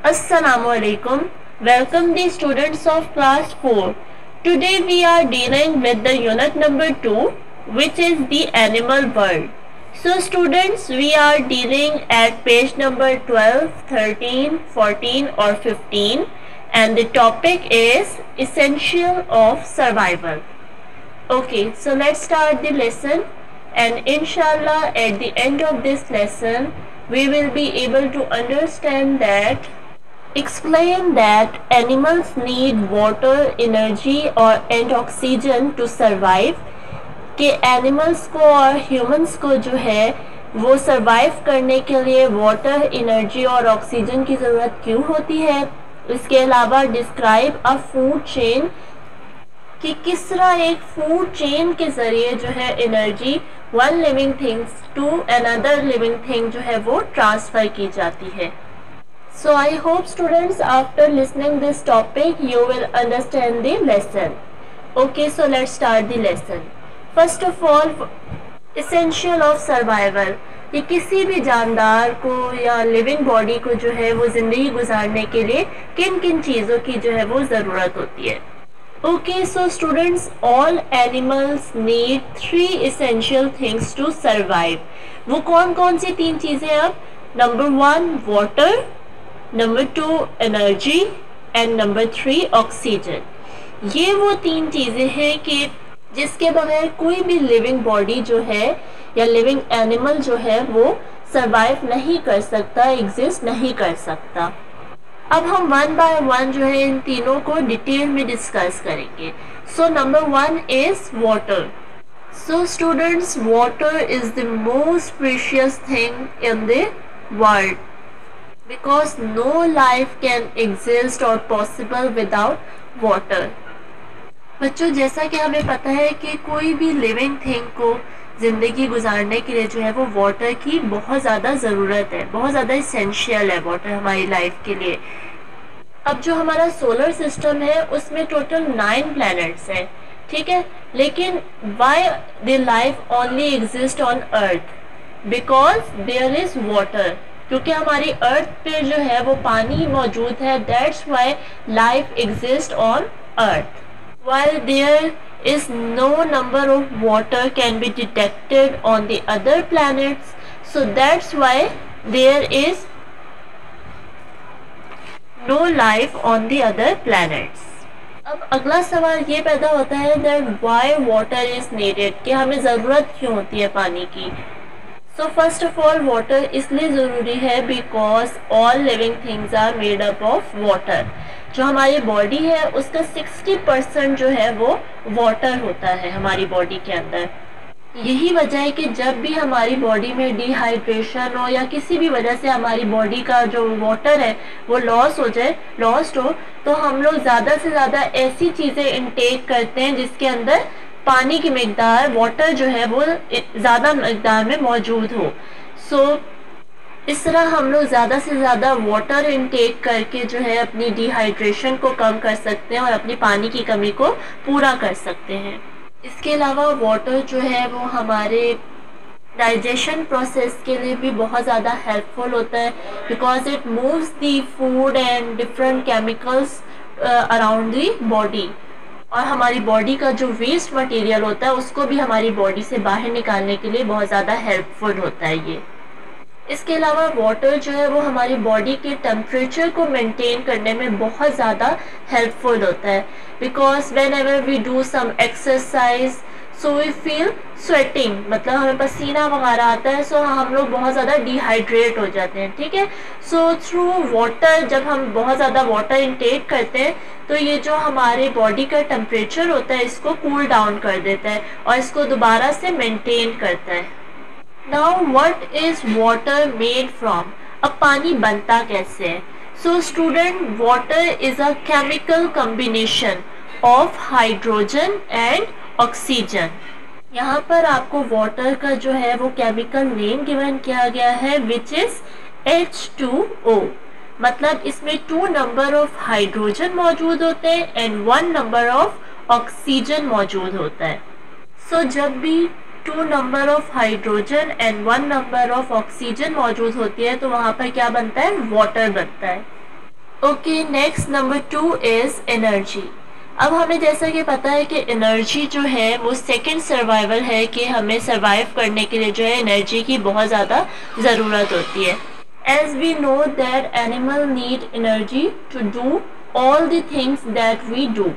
Assalamu alaikum. Welcome the students of class 4. Today we are dealing with the unit number 2, which is the animal world. So students, we are dealing at page number 12, 13, 14 or 15, and the topic is essential of survival. Okay, so let's start the lesson, and inshallah at the end of this lesson we will be able to explain that animals need water, energy and oxygen to survive. कि animals को और humans को जो है वो survive करने के लिए वाटर, एनर्जी और ऑक्सीजन की ज़रूरत क्यों होती है. इसके अलावा डिस्क्राइब अ फूड चेन, कि किस तरह एक फूड चेन के ज़रिए जो है energy one living things to another living thing जो है वो ट्रांसफ़र की जाती है. So I hope students, after listening this topic you will understand the lesson. Okay, so let's start the lesson. First of all, essential of survival, कि किसी भी जानदार को या लिविंग बॉडी को जो है वो ज़िंदगी गुजारने के लिए किन किन चीज़ों की जो है वो ज़रूरत होती है. Okay, so students, all animals need 3 essential things to survive. वो कौन कौन सी 3 चीज़ें अब? Number 1 water, number 2 energy and number 3 oxygen. ये वो 3 चीज़ें हैं कि जिसके बगैर कोई भी लिविंग बॉडी जो है या लिविंग एनिमल जो है वो सरवाइव नहीं कर सकता, एग्जिस्ट नहीं कर सकता. अब हम वन बाय वन जो है इन तीनों को डिटेल में डिस्कस करेंगे. So number 1 is water. So students, water is the most precious thing in the world, because no life can exist or possible without water. बच्चों, जैसा कि हमें पता है कि कोई भी लिविंग थिंग को ज़िंदगी गुजारने के लिए जो है वो वाटर की बहुत ज़्यादा ज़रूरत है, बहुत ज़्यादा इसेंशियल है वाटर हमारी लाइफ के लिए. अब जो हमारा सोलर सिस्टम है उसमें टोटल 9 प्लैनेट्स हैं, ठीक है, लेकिन why the life only exist on earth? Because there is water. क्योंकि हमारी अर्थ पे जो है वो पानी मौजूद है, that's why life exist on earth. While there is no number of water can be detected on the other planets, so that's why there is no life on the other planets. अब अगला सवाल ये पैदा होता है that why water is needed, कि हमें ज़रूरत क्यों होती है पानी की. So first of all, water इसलिए ज़रूरी है because all living things are made up of water. जो हमारी बॉडी है उसका 60% जो है वो वाटर होता है हमारी बॉडी के अंदर. यही वजह है कि जब भी हमारी बॉडी में डिहाइड्रेशन हो या किसी भी वजह से हमारी बॉडी का जो वाटर है वो लॉस्ट हो, तो हम लोग ज़्यादा से ज़्यादा ऐसी चीज़ें इनटेक करते हैं जिसके अंदर पानी की मिकदार, वाटर जो है वो ज़्यादा मिकदार में मौजूद हो. सो इस तरह हम लोग ज़्यादा से ज़्यादा वाटर इनटेक करके जो है अपनी डिहाइड्रेशन को कम कर सकते हैं और अपनी पानी की कमी को पूरा कर सकते हैं. इसके अलावा वाटर जो है वो हमारे डाइजेशन प्रोसेस के लिए भी बहुत ज़्यादा हेल्पफुल होता है, because it moves the food and different chemicals around the body. और हमारी बॉडी का जो वेस्ट मटेरियल होता है उसको भी हमारी बॉडी से बाहर निकालने के लिए बहुत ज़्यादा हेल्पफुल होता है ये. इसके अलावा वाटर जो है वो हमारी बॉडी के टेम्परेचर को मेंटेन करने में बहुत ज़्यादा हेल्पफुल होता है, because whenever we do some exercise so we feel sweating, मतलब हमें पसीना वगैरह आता है, सो हम लोग बहुत ज़्यादा डिहाइड्रेट हो जाते हैं, ठीक है. सो थ्रू वाटर, जब हम बहुत ज़्यादा वाटर इनटेक करते हैं तो ये जो हमारे बॉडी का टेम्परेचर होता है इसको कूल डाउन कर देता है और इसको दोबारा से मेंटेन करता है. Now what is water made from? अब पानी बनता कैसे है? So student, water is a chemical combination of hydrogen and oxygen. यहाँ पर आपको वाटर का जो है वो केमिकल नेम गिवन किया गया है विच इज़ H2O. मतलब इसमें 2 नंबर ऑफ हाइड्रोजन मौजूद होते हैं एंड 1 नंबर ऑफ ऑक्सीजन मौजूद होता है. सो जब भी 2 number of hydrogen and 1 number of oxygen मौजूद होती है तो वहाँ पर क्या बनता है? वाटर बनता है. Okay, next number 2 is energy. अब हमें जैसा कि पता है कि एनर्जी जो है वो सेकंड सर्वाइवल है, कि हमें सर्वाइव करने के लिए जो है एनर्जी की बहुत ज़्यादा ज़रूरत होती है। As we know that animal need energy to do all the things that we do.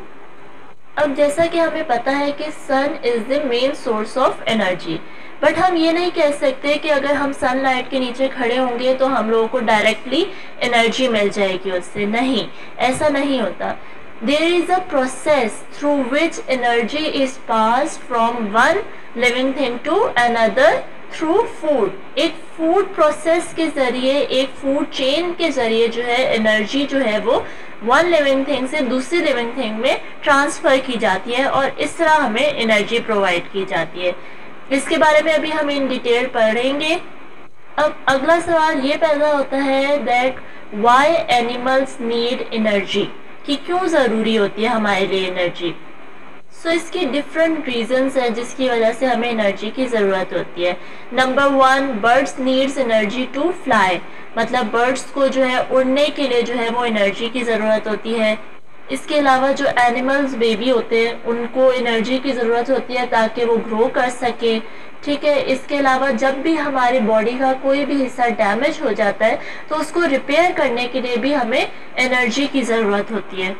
अब जैसा कि हमें पता है कि sun is the main source of energy, but हम ये नहीं कह सकते कि अगर हम सनलाइट के नीचे खड़े होंगे तो हम लोगों को डायरेक्टली एनर्जी मिल जाएगी उससे। नहीं, ऐसा नहीं होता। There is a process through which energy is pass from one living thing to another through food. एक फूड प्रोसेस के ज़रिए, एक फूड चेन के ज़रिए जो है एनर्जी जो है वो वन लिविंग थिंग से दूसरी लिविंग थिंग में ट्रांसफ़र की जाती है और इस तरह हमें एनर्जी प्रोवाइड की जाती है। इसके बारे में अभी हम इन डिटेल पढ़ेंगे। अब अगला सवाल ये पैदा होता है that why animals need energy, कि क्यों ज़रूरी होती है हमारे लिए एनर्जी। सो इसकी डिफरेंट रीजंस हैं जिसकी वजह से हमें एनर्जी की ज़रूरत होती है। Number 1, birds needs energy to fly, मतलब बर्ड्स को जो है उड़ने के लिए जो है वो एनर्जी की ज़रूरत होती है। इसके अलावा जो एनिमल्स बेबी होते हैं उनको एनर्जी की ज़रूरत होती है ताकि वो ग्रो कर सके। ठीक है, इसके अलावा जब भी हमारी बॉडी का कोई भी हिस्सा डैमेज हो जाता है तो उसको रिपेयर करने के लिए भी हमें एनर्जी की ज़रूरत होती है।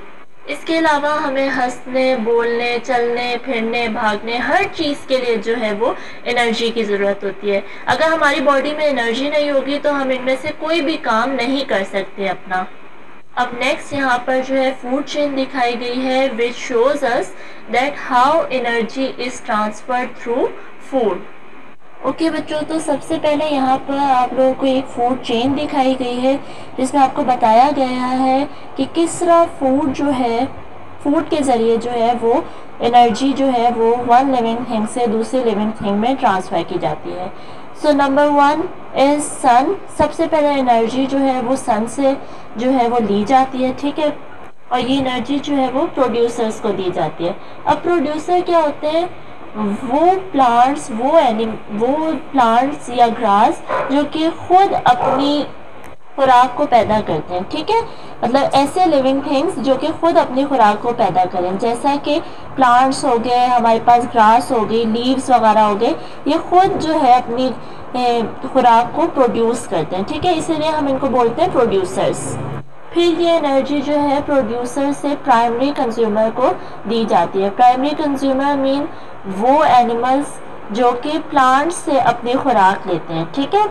इसके अलावा हमें हंसने, बोलने, चलने, फिरने, भागने, हर चीज़ के लिए जो है वो एनर्जी की ज़रूरत होती है। अगर हमारी बॉडी में एनर्जी नहीं होगी तो हम इनमें से कोई भी काम नहीं कर सकते अपना। अब नेक्स्ट यहाँ पर जो है फूड चेन दिखाई गई है which shows us that how energy is transferred through food. Okay बच्चों, तो सबसे पहले यहाँ पर आप लोगों को एक फूड चेन दिखाई गई है जिसमें आपको बताया गया है कि किस तरह फूड जो है, फूड के ज़रिए जो है वो एनर्जी जो है वो वन लिविंग थिंग से दूसरी लिविंग थिंग में ट्रांसफ़र की जाती है। सो नंबर 1 इज़ सन। सबसे पहले एनर्जी जो है वो सन से जो है वो ली जाती है। ठीक है, और ये एनर्जी जो है वो प्रोड्यूसर्स को दी जाती है। अब प्रोड्यूसर क्या होते हैं? वो प्लांट्स या ग्रास जो कि खुद अपनी खुराक को पैदा करते हैं। ठीक है, मतलब ऐसे लिविंग थिंग्स जो कि खुद अपनी खुराक को पैदा करें, जैसा कि प्लांट्स हो गए, हमारे पास ग्रास हो गई, लीव्स वगैरह हो गए, ये खुद जो है अपनी खुराक को प्रोड्यूस करते हैं। ठीक है, इसीलिए हम इनको बोलते हैं प्रोड्यूसर्स। फिर ये एनर्जी जो है प्रोड्यूसर से प्राइमरी कंज्यूमर को दी जाती है। प्राइमरी कंज्यूमर मीन वो एनिमल्स जो कि प्लांट्स से अपनी खुराक लेते हैं। ठीक है,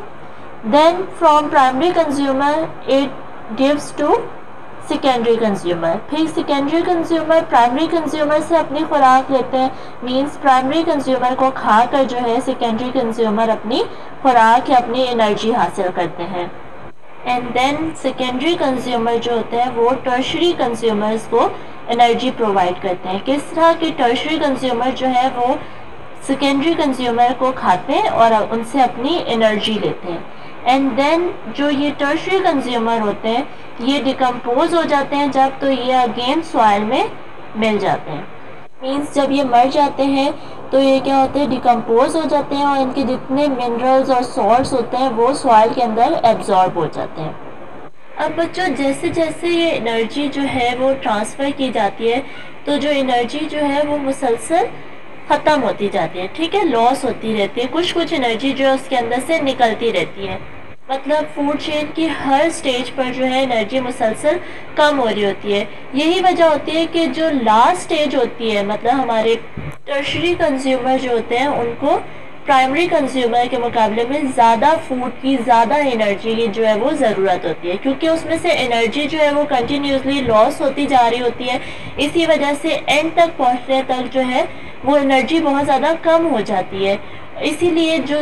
then from primary consumer it gives to secondary consumer. फिर सेकेंडरी कंज्यूमर प्राइमरी कंज्यूमर से अपनी खुराक लेते हैं, मींस प्राइमरी कंज्यूमर को खाकर जो है सेकेंडरी कंज्यूमर अपनी खुराक या अपनी एनर्जी हासिल करते हैं। एंड देन सेकेंडरी कंज्यूमर जो होते हैं वो टर्शरी कंज्यूमर्स को एनर्जी प्रोवाइड करते हैं। किस तरह के टर्शरी कंज्यूमर जो है वो सेकेंडरी कंज्यूमर को खाते हैं और उनसे अपनी एनर्जी लेते हैं। एंड देन जो ये टर्शरी कंज्यूमर होते हैं ये डिकम्पोज हो जाते हैं जब, तो ये अगेन सॉइल में मिल जाते हैं। मीन्स जब ये मर जाते हैं तो ये क्या होते हैं, डिकम्पोज हो जाते हैं और इनके जितने मिनरल्स और सॉल्ट्स होते हैं वो सॉइल के अंदर एब्जॉर्ब हो जाते हैं। अब बच्चों जैसे जैसे ये एनर्जी जो है वो ट्रांसफ़र की जाती है तो जो एनर्जी जो है वो मुसलसल ख़त्म होती जाती है। ठीक है, लॉस होती रहती है, कुछ एनर्जी जो है उसके अंदर से निकलती रहती है। मतलब फूड चेन की हर स्टेज पर जो है एनर्जी मुसलसल कम हो रही होती है। यही वजह होती है कि जो लास्ट स्टेज होती है, मतलब हमारे टर्शरी कंज्यूमर जो होते हैं उनको प्राइमरी कंज्यूमर के मुकाबले में ज़्यादा फूड की, ज़्यादा एनर्जी की जो है वो ज़रूरत होती है, क्योंकि उसमें से एनर्जी जो है वो कंटिन्यूसली लॉस होती जा रही होती है। इसी वजह से एंड तक पहुंचने तक जो है वो एनर्जी बहुत ज़्यादा कम हो जाती है। इसीलिए जो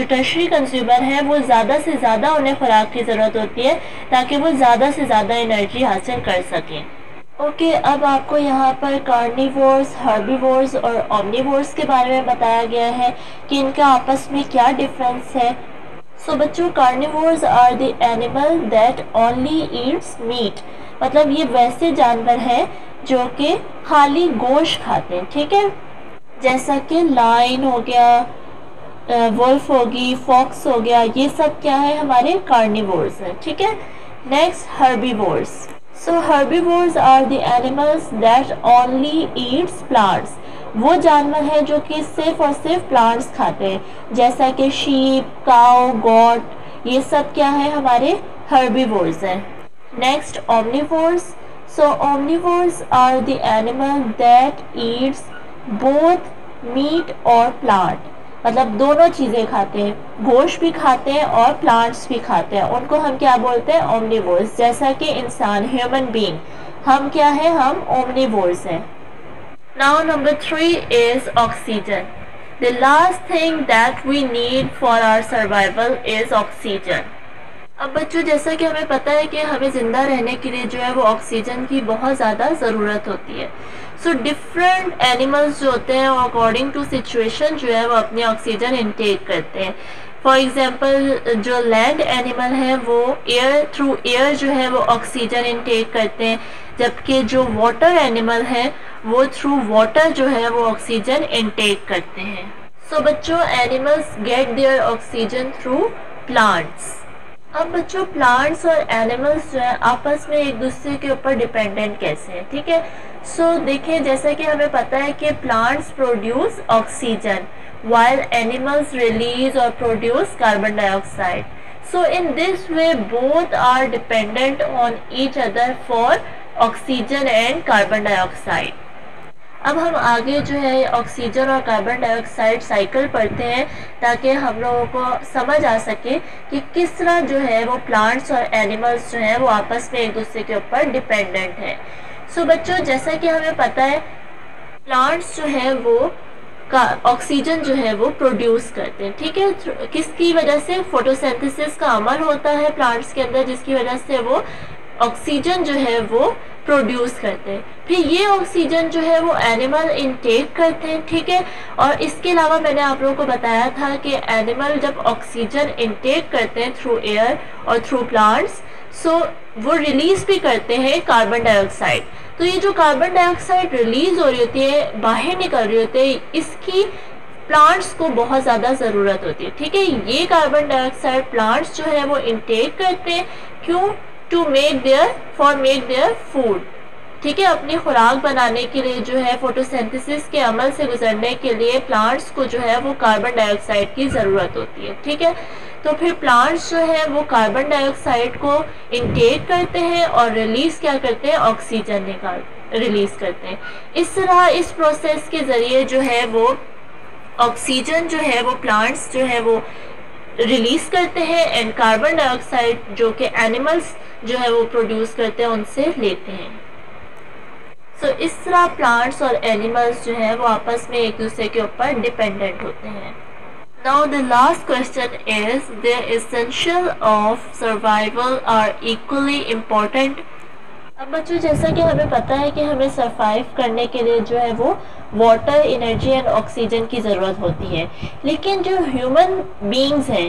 टर्शरी कंज्यूमर है वो ज़्यादा से ज़्यादा उन्हें खुराक की ज़रूरत होती है ताकि वो ज़्यादा से ज़्यादा एनर्जी हासिल कर सकें। ओके, अब आपको यहाँ पर कार्निवोर्स, हर्बीवोर्स और ओमनिवोर्स के बारे में बताया गया है कि इनका आपस में क्या डिफरेंस है। सो बच्चों, carnivores are the animal that only eats meat, मतलब ये वैसे जानवर हैं जो कि खाली गोश्त खाते हैं। ठीक है, जैसा कि लाइन हो गया, वुल्फ होगी, फॉक्स हो गया, ये सब क्या है, हमारे कार्निवोर्स हैं। ठीक है, next herbivores. So herbivores are the animals that only eats plants. वो जानवर हैं जो कि सिर्फ और सिर्फ प्लांट्स खाते हैं, जैसा कि शीप, काउ, गॉट, ये सब क्या है, हमारे herbivores हैं। Next omnivores। So omnivores are the animal that eats both meat और प्लांट, मतलब दोनों चीज़ें खाते हैं, गोश्त भी खाते हैं और प्लांट्स भी खाते हैं, उनको हम क्या बोलते हैं, ओमनिवोर्स। जैसा कि इंसान, ह्यूमन बीइंग, हम क्या है, हम ओमनिवोर्स हैं। Now number 3 is oxygen. The last thing that we need for our survival is oxygen. अब बच्चों, जैसा कि हमें पता है कि हमें ज़िंदा रहने के लिए जो है वो ऑक्सीजन की बहुत ज़्यादा ज़रूरत होती है। सो डिफरेंट एनिमल्स जो होते हैं अकॉर्डिंग टू सिचुएशन जो है वो अपनी ऑक्सीजन इनटेक करते हैं। फॉर एग्जांपल जो लैंड एनिमल है वो एयर, थ्रू एयर जो है वो ऑक्सीजन इनटेक करते हैं, जबकि जो वाटर एनिमल है वो थ्रू वाटर जो है वो ऑक्सीजन इनटेक करते हैं। सो बच्चों, animals get their oxygen through plants. अब बच्चों, प्लांट्स और एनिमल्स जो है आपस में एक दूसरे के ऊपर डिपेंडेंट कैसे हैं, ठीक है। सो देखिए, जैसा कि हमें पता है कि plants produce oxygen while animals release or produce carbon dioxide. So in this way both are dependent on each other for oxygen and carbon dioxide. अब हम आगे जो है ऑक्सीजन और कार्बन डाइऑक्साइड साइकिल पढ़ते हैं ताकि हम लोगों को समझ आ सके कि किस तरह जो है वो प्लांट्स और एनिमल्स जो हैं वो आपस में एक दूसरे के ऊपर डिपेंडेंट हैं। सो बच्चों, जैसा कि हमें पता है प्लांट्स जो है वो ऑक्सीजन जो है वो प्रोड्यूस करते हैं, ठीक है। किसकी वजह से? फोटोसिंथेसिस का अमल होता है प्लांट्स के अंदर, जिसकी वजह से वो ऑक्सीजन जो है वो प्रोड्यूस करते हैं। फिर ये ऑक्सीजन जो है वो एनिमल इनटेक करते हैं, ठीक है। और इसके अलावा मैंने आप लोगों को बताया था कि एनिमल जब ऑक्सीजन इनटेक करते हैं थ्रू एयर और थ्रू प्लांट्स, सो वो रिलीज भी करते हैं कार्बन डाइऑक्साइड। तो ये जो कार्बन डाइऑक्साइड रिलीज हो रही होती है, बाहर निकल रही होती है, इसकी प्लांट्स को बहुत ज़्यादा ज़रूरत होती है, ठीक है। ये कार्बन डाइऑक्साइड प्लांट्स जो है वो इनटेक करते हैं, क्यों? टू मेक देयर फूड, ठीक है। अपनी खुराक बनाने के लिए जो है फोटोसिंथेसिस के अमल से गुजरने के लिए प्लांट्स को जो है वो कार्बन डाइऑक्साइड की ज़रूरत होती है, ठीक है। तो फिर प्लांट्स जो है वो कार्बन डाइऑक्साइड को इनटेक करते हैं और रिलीज़ क्या करते हैं? ऑक्सीजन रिलीज़ करते हैं। इस तरह इस प्रोसेस के ज़रिए जो है वो ऑक्सीजन जो है वो प्लांट्स जो है वो रिलीज़ करते हैं एंड कार्बन डाइऑक्साइड जो कि एनिमल्स जो है वो प्रोड्यूस करते हैं उनसे लेते हैं। सो इस तरह प्लांट्स और एनिमल्स जो है वो आपस में एक दूसरे के ऊपर डिपेंडेंट होते हैं। Now the last question is, the essential of survival are equally important. अब बच्चों, जैसा कि हमें पता है कि हमें सरवाइव करने के लिए जो है वो वाटर, एनर्जी एंड ऑक्सीजन की ज़रूरत होती है, लेकिन जो ह्यूमन बीइंग्स हैं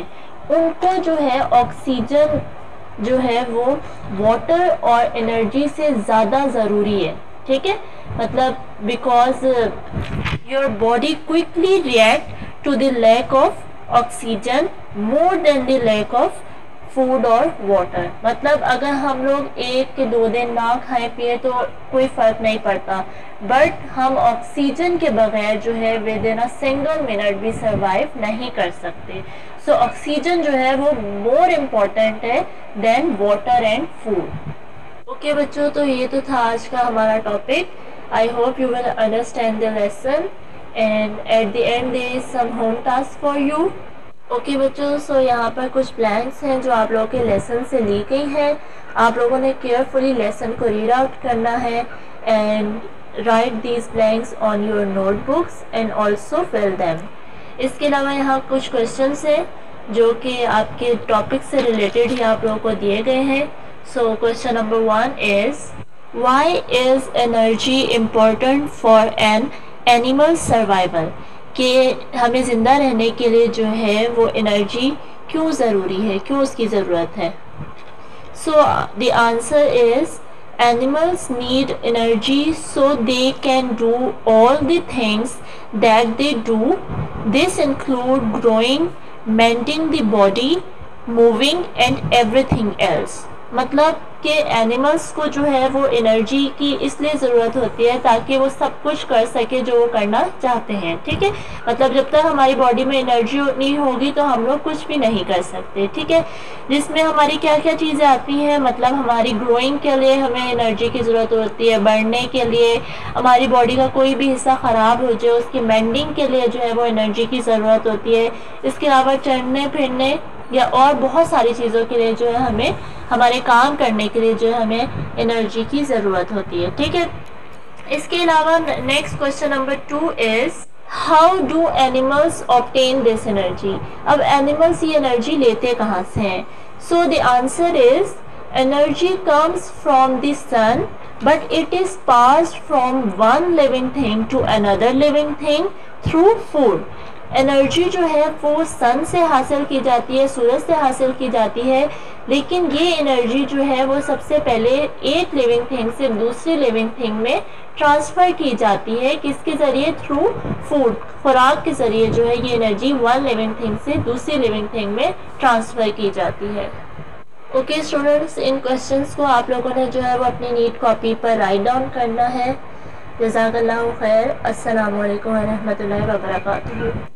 उनको जो है ऑक्सीजन जो है वो वाटर और एनर्जी से ज़्यादा ज़रूरी है, ठीक है। मतलब because your body quickly react to the lack of oxygen more than the lack of food or water. मतलब अगर हम लोग 1 के 2 दिन ना खाएं पिए तो कोई फ़र्क नहीं पड़ता, बट हम ऑक्सीजन के बगैर जो है within a single minute भी सर्वाइव नहीं कर सकते। सो ऑक्सीजन जो है वो मोर इम्पॉर्टेंट है than water and food. Okay बच्चों, तो ये तो था आज का हमारा topic. I hope you will understand the lesson and at the end there is some home task for you. Okay बच्चों, सो यहाँ पर कुछ ब्लैंक्स हैं जो आप लोगों के लेसन से ली गई हैं। आप लोगों ने केयरफुली लेसन को रीड आउट करना है and write these blanks on your notebooks and also fill them. इसके अलावा यहाँ कुछ क्वेश्चंस हैं जो कि आपके टॉपिक से रिलेटेड ही आप लोगों को दिए गए हैं। So question number 1 is, why is energy important for an animal survival, कि हमें ज़िंदा रहने के लिए जो है वो एनर्जी क्यों ज़रूरी है, क्यों उसकी ज़रूरत है। सो the answer is, animals need energy so they can do all the things that they do. This include growing, maintaining the body, moving and everything else. मतलब कि एनिमल्स को जो है वो एनर्जी की इसलिए ज़रूरत होती है ताकि वो सब कुछ कर सके जो वो करना चाहते हैं, ठीक है। मतलब जब तक हमारी बॉडी में एनर्जी नहीं होगी तो हम लोग कुछ भी नहीं कर सकते, ठीक है। जिसमें हमारी क्या क्या चीज़ें आती हैं, मतलब हमारी ग्रोइंग के लिए हमें एनर्जी की ज़रूरत होती है, बढ़ने के लिए, हमारी बॉडी का कोई भी हिस्सा ख़राब हो जाए उसकी मेंडिंग के लिए जो है वो एनर्जी की ज़रूरत होती है। इसके अलावा चलने फिरने या और बहुत सारी चीज़ों के लिए जो है हमें, हमारे काम करने के लिए जो है हमें एनर्जी की ज़रूरत होती है, ठीक है। इसके अलावा next question number 2 is how do animals obtain this energy. अब एनिमल्स ये एनर्जी लेते कहाँ से हैं? So the answer is energy comes from the sun but it is passed from one living thing to another living thing through food. Energy जो है वो सन से हासिल की जाती है, सूरज से हासिल की जाती है, लेकिन ये एनर्जी जो है वो सबसे पहले एक लिविंग थिंग से दूसरी लिविंग थिंग में ट्रांसफ़र की जाती है। किसके ज़रिए? थ्रू फूड, खुराक के ज़रिए जो है ये एनर्जी वन लिविंग थिंग से दूसरी लिविंग थिंग में ट्रांसफ़र की जाती है। ओके स्टूडेंट्स, इन क्वेश्चंस को आप लोगों ने जो है वो अपनी नीट कॉपी पर राइट डाउन करना है। जज़ाकल्लाहु खैर। अस्सलामु अलैकुम व रहमतुल्लाहि व बरकातुहू।